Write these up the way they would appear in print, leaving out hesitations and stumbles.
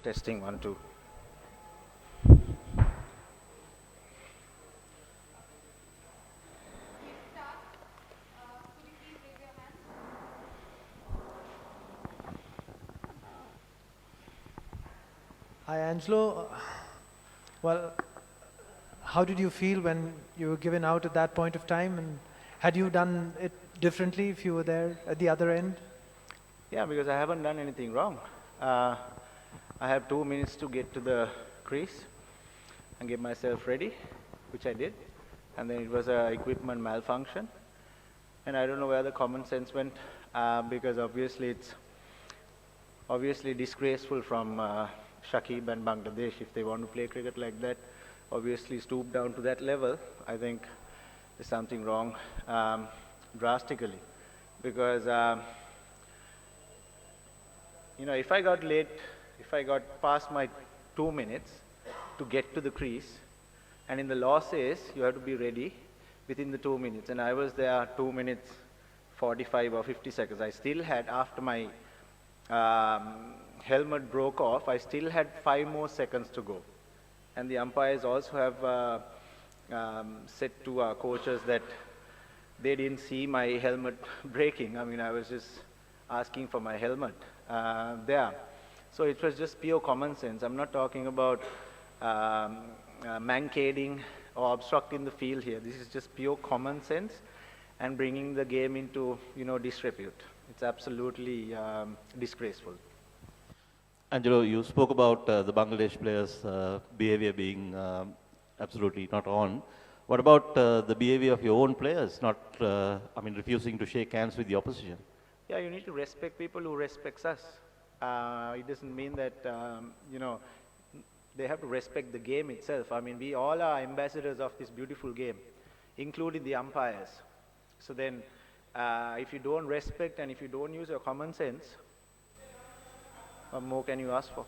Testing 1 2. Hi, Angelo. Well, how did you feel when you were given out at that point of time? And had you done it differently if you were there at the other end? Yeah, because I haven't done anything wrong. I have 2 minutes to get to the crease and get myself ready, which I did. And then it was a equipment malfunction. And I don't know where the common sense went, because obviously it's obviously disgraceful from Shakib and Bangladesh if they want to play cricket like that. Obviously stoop down to that level. I think there's something wrong drastically, because if I got late, if I got past my 2 minutes to get to the crease, and in the law says you have to be ready within the 2 minutes, and I was there 2 minutes 45 or 50 seconds. I still had, after my helmet broke off, I still had 5 more seconds to go. And the umpires also have said to our coaches that they didn't see my helmet breaking. I mean, I was just asking for my helmet there. So it was just pure common sense. I'm not talking about mankading or obstructing the field here. This is just pure common sense and bringing the game into, disrepute. It's absolutely disgraceful. Angelo, you spoke about the Bangladesh players' behavior being absolutely not on. What about the behavior of your own players, refusing to shake hands with the opposition? Yeah, you need to respect people who respects us. It doesn't mean that, they have to respect the game itself. I mean, we all are ambassadors of this beautiful game, including the umpires. So then, if you don't respect and if you don't use your common sense, what more can you ask for?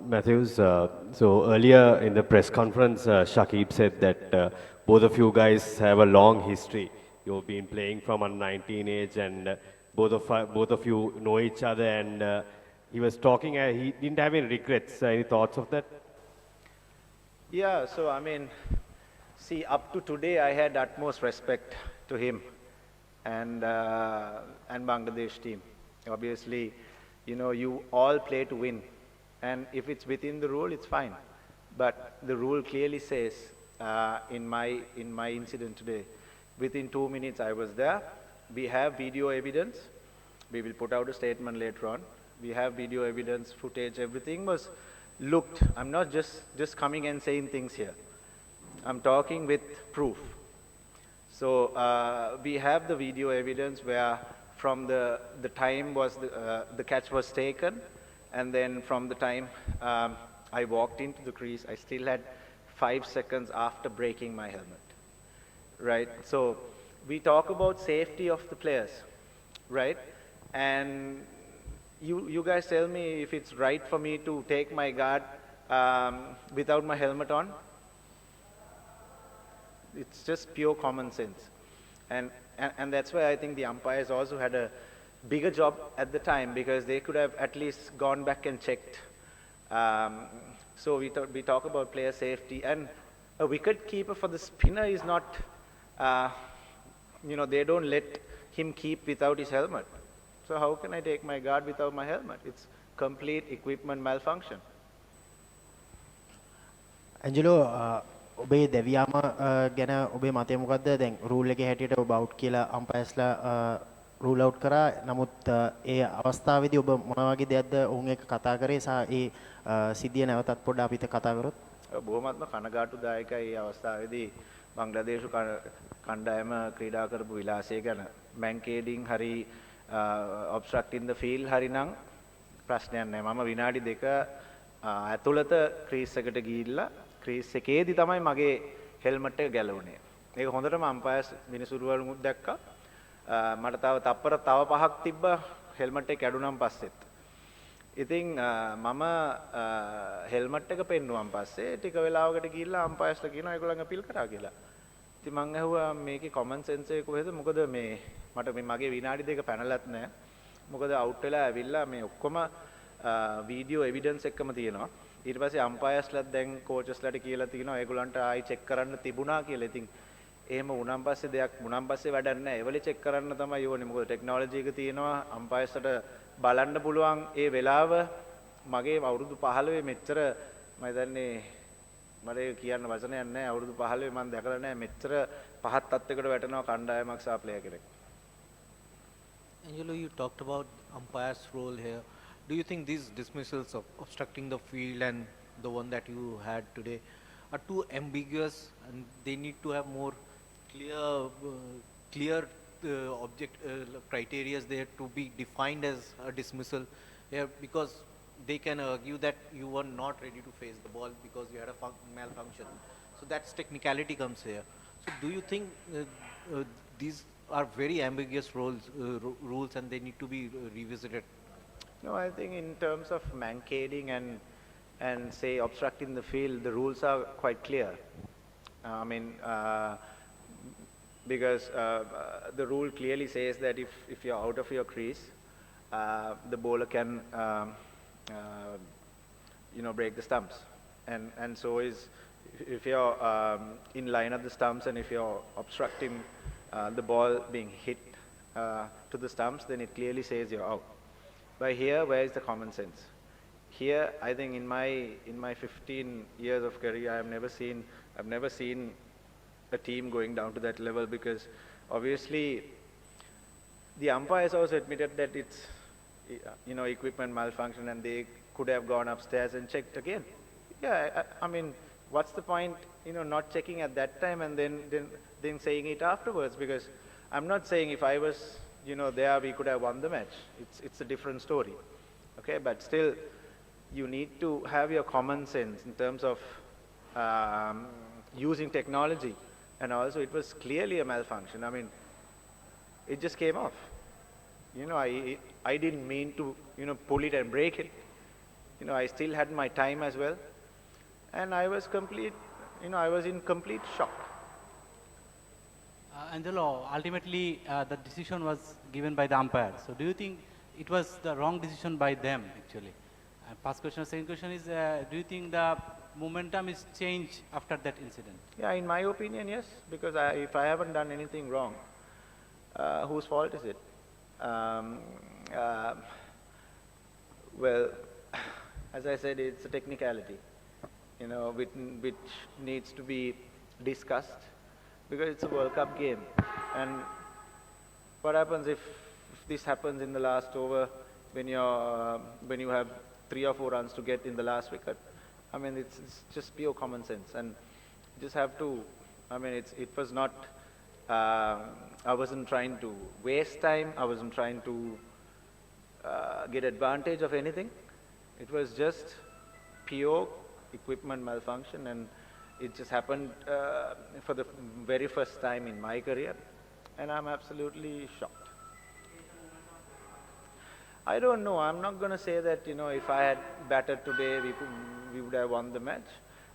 Matthews, so earlier in the press conference, Shakib said that both of you guys have a long history. You've been playing from a 19 age, and both of you know each other. And he was talking. He didn't have any regrets. Any thoughts of that? Yeah. So I mean, see, up to today, I had utmost respect to him and Bangladesh team. Obviously, you all play to win. And if it's within the rule, it's fine. But the rule clearly says, in my incident today, within 2 minutes I was there. We have video evidence. We will put out a statement later on. We have video evidence, footage, everything was looked. I'm not just coming and saying things here. I'm talking with proof. So we have the video evidence where from the time was the catch was taken, and then from the time I walked into the crease, I still had 5 seconds after breaking my helmet, right? So we talk about safety of the players, right? And you guys tell me if it's right for me to take my guard without my helmet on. It's just pure common sense. And that's why I think the umpires also had a bigger job at the time, because they could have at least gone back and checked. So we talk about player safety, and a wicket keeper for the spinner is not, they don't let him keep without his helmet. So how can I take my guard without my helmet? It's complete equipment malfunction. Angelo, ඔබේ දෙවියාම ගැන ඔබේ මතය මොකද්ද? දැන් rule එකේ හැටියට ඔබ out කියලා අම්පයර්ස්ලා රූල් අවුට් කරා. නමුත් ඒ අවස්ථාවේදී ඔබ මොන වගේ දෙයක්ද ඔවුන් එක්ක කතා කරේ සහ ඒ සිද්ධිය නැවතත් පොඩ්ඩක් අපිට කතා කරොත්. බොහොමත්ම කනගාටුදායකයි මේ අවස්ථාවේදී බංග්ලාදේශ කණ්ඩායම ක්‍රීඩා කරපු විලාසය ගැන. මැන්කේඩින් හරි obstructing the field හරි නම් ප්‍රශ්නයක් නැහැ. මම විනාඩි 2 ඇතුළත ක්‍රීස් එකට ගිහිල්ලා ක්‍රීස් එකේදී තමයි මගේ හෙල්මට් එක ගැලවුනේ. ඒක හොඳටම අම්පයර්ස් මිනිසුරුවරුත් දැක්කා. මට තව 5ක් තිබ්බා හෙල්මට් එක කැඩුනන් පස්සෙත්. ඉතින් මම හෙල්මට් එක පෙන්නුවන් පස්සේ ටික වෙලාවකට ගිහිල්ලා අම්පයර්ස්ලා කියනවා ඒගොල්ලන් අපීල් කරා කියලා. ඉතින් මං ඇහුවා මේකේ common sense එක කොහෙද? මොකද මට මගේ විනාඩි 2 පැනලත් නැහැ. මොකද අවුට් වෙලා ඇවිල්ලා මේ ඔක්කොම වීඩියෝ එවිඩන්ස් එක්කම තියෙනවා. ඊට පස්සේ අම්පයර්ස්ලාත් දැන් කෝචස්ලාට කියලා තියෙනවා ඒගොල්ලන්ට ආයි චෙක් කරන්න තිබුණා කියලා. ඉතින් එහෙම වුණාන් පස්සේ දෙයක් වුණාන් පස්සේ වැඩක් නැහැ. ඒවලේ චෙක් කරන්න තමයි ඕනේ. මොකද ටෙක්නොලොජි එක තියෙනවා අම්පයර්ස්ට බලන්න පුළුවන් ඒ වෙලාව මගේ අවුරුදු 15 මෙච්චර මම හිතන්නේ මට කියන්න වචනයක් නැහැ. අවුරුදු 15 මම දැකලා නැහැ මෙච්චර පහත් තත්යකට වැටෙනවා කණ්ඩායමක් සහ ප්ලේයර් කෙනෙක්. Angelo, you talked about umpire's role here. Do you think these dismissals of obstructing the field and the one that you had today are too ambiguous and they need to have more clear criteria there to be defined as a dismissal here, because they can argue that you were not ready to face the ball because you had a malfunction. So that's technicality comes here. So do you think these are very ambiguous rules and they need to be revisited? No, I think in terms of mankading and say obstructing the field, the rules are quite clear. I mean, because the rule clearly says that if you're out of your crease, the bowler can break the stumps, and so is if you're in line of the stumps and if you're obstructing the ball being hit to the stumps, then it clearly says you're out. But here, where is the common sense? Here, I think in my 15 years of career, I've never seen a team going down to that level, because obviously the umpires also admitted that it's equipment malfunction and they could have gone upstairs and checked again. Yeah, I mean, what's the point, not checking at that time and then saying it afterwards? Because I'm not saying if I was, there, we could have won the match. It's a different story. Okay, but still, you need to have your common sense in terms of using technology. And also, it was clearly a malfunction. I mean, it just came off. I didn't mean to, pull it and break it. I still had my time as well. And I was in complete shock. Angelo, ultimately the decision was given by the umpire. So do you think it was the wrong decision by them actually? First question. Second question is, do you think the momentum is changed after that incident? Yeah, in my opinion, yes. Because if I haven't done anything wrong, whose fault is it? Well, as I said, it's a technicality, which needs to be discussed, because it's a World Cup game. And what happens if this happens in the last over when you have 3 or 4 runs to get in the last wicket? I mean, it's just pure common sense, and you just have to. I mean, it was not. I wasn't trying to waste time. I wasn't trying to get advantage of anything. It was just pure equipment malfunction, and it just happened for the very first time in my career, and I'm absolutely shocked. I don't know. I'm not going to say that, if I had batted today, we would have won the match.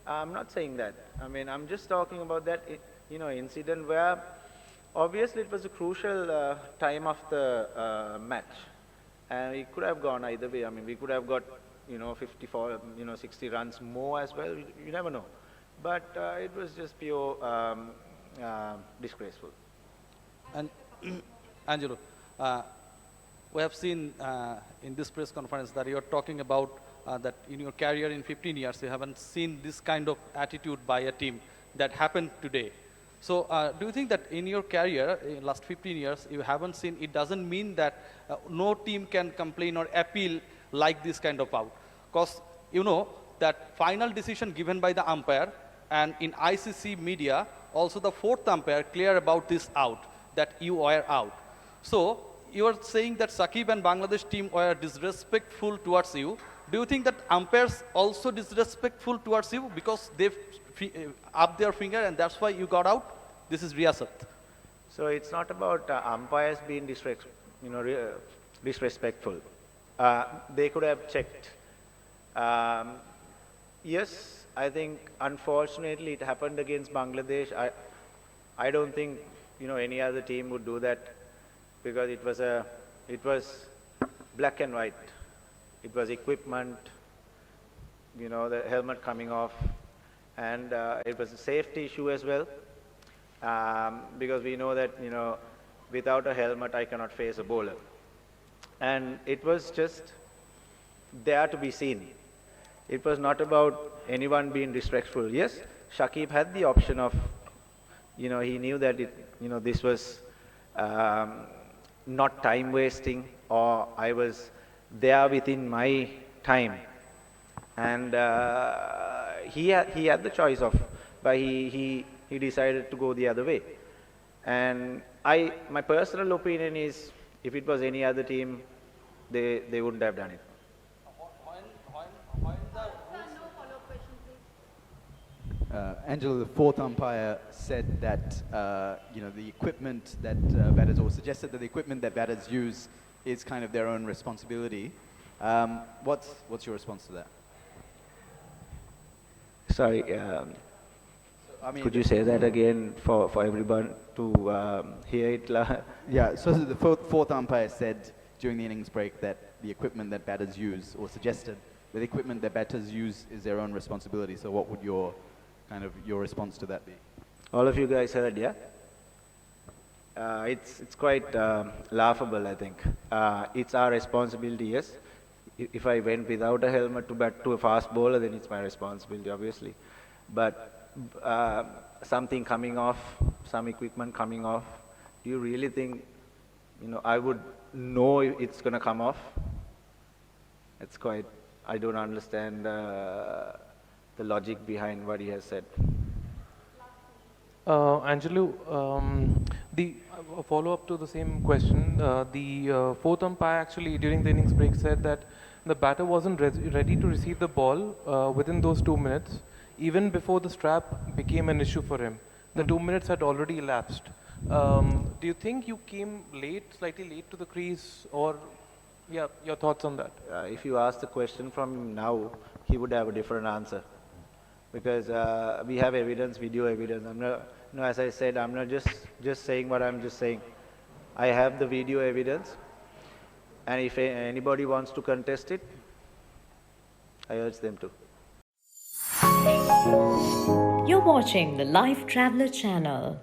I'm not saying that. I mean, I'm just talking about that, incident where obviously it was a crucial time of the match. And it could have gone either way. I mean, we could have got, 54, 60 runs more as well. You never know. But it was just pure disgraceful. And Angelo, we have seen in this press conference that you're talking about that in your career in 15 years, you haven't seen this kind of attitude by a team that happened today. So do you think that in your career, in last 15 years, you haven't seen, it doesn't mean that no team can complain or appeal like this kind of out? Because that final decision given by the umpire, and in ICC media, also the 4th umpire clear about this out, that you were out. So you are saying that Shakib and Bangladesh team were disrespectful towards you. Do you think that umpires also disrespectful towards you because they've up their finger and that's why you got out? This is Riyasat. So it's not about umpires being disrespectful. They could have checked. Yes, I think unfortunately it happened against Bangladesh. I don't think any other team would do that, because it was black and white. It was equipment, you know, the helmet coming off, and it was a safety issue as well, because we know that, you know, without a helmet I cannot face a bowler. And it was just there to be seen. It was not about anyone being disrespectful. Yes, Shakib had the option of, you know, he knew that this was not time wasting, or I was there within my time, and he had the choice of, but he decided to go the other way. And my personal opinion is, if it was any other team, they wouldn't have done it. Angelo, the fourth umpire, said that the equipment that batters, or suggested that the equipment that batters use is kind of their own responsibility. What's your response to that? Sorry, could you say that again for everyone to hear it? Yeah, so the fourth umpire said during the innings break that the equipment that batters use, or suggested that the equipment that batters use is their own responsibility. So what would your response to that be? All of you guys heard, yeah? It's quite laughable, I think. It's our responsibility, yes. If I went without a helmet to bat to a fast bowler, then it's my responsibility, obviously. But something coming off, some equipment coming off, do you really think, I would know if it's going to come off? It's quite, I don't understand the logic behind what he has said. Angelo, a follow-up to the same question. The fourth umpire actually during the innings break said that the batter wasn't ready to receive the ball within those 2 minutes, even before the strap became an issue for him. The 2 minutes had already elapsed. Do you think you came slightly late to the crease, or your thoughts on that? If you ask the question from him now, he would have a different answer. Because we have evidence, video evidence. I'm not, as I said, I'm not just saying what I'm just saying. I have the video evidence, and if anybody wants to contest it, I urge them to. You're watching the Lifetraveler channel.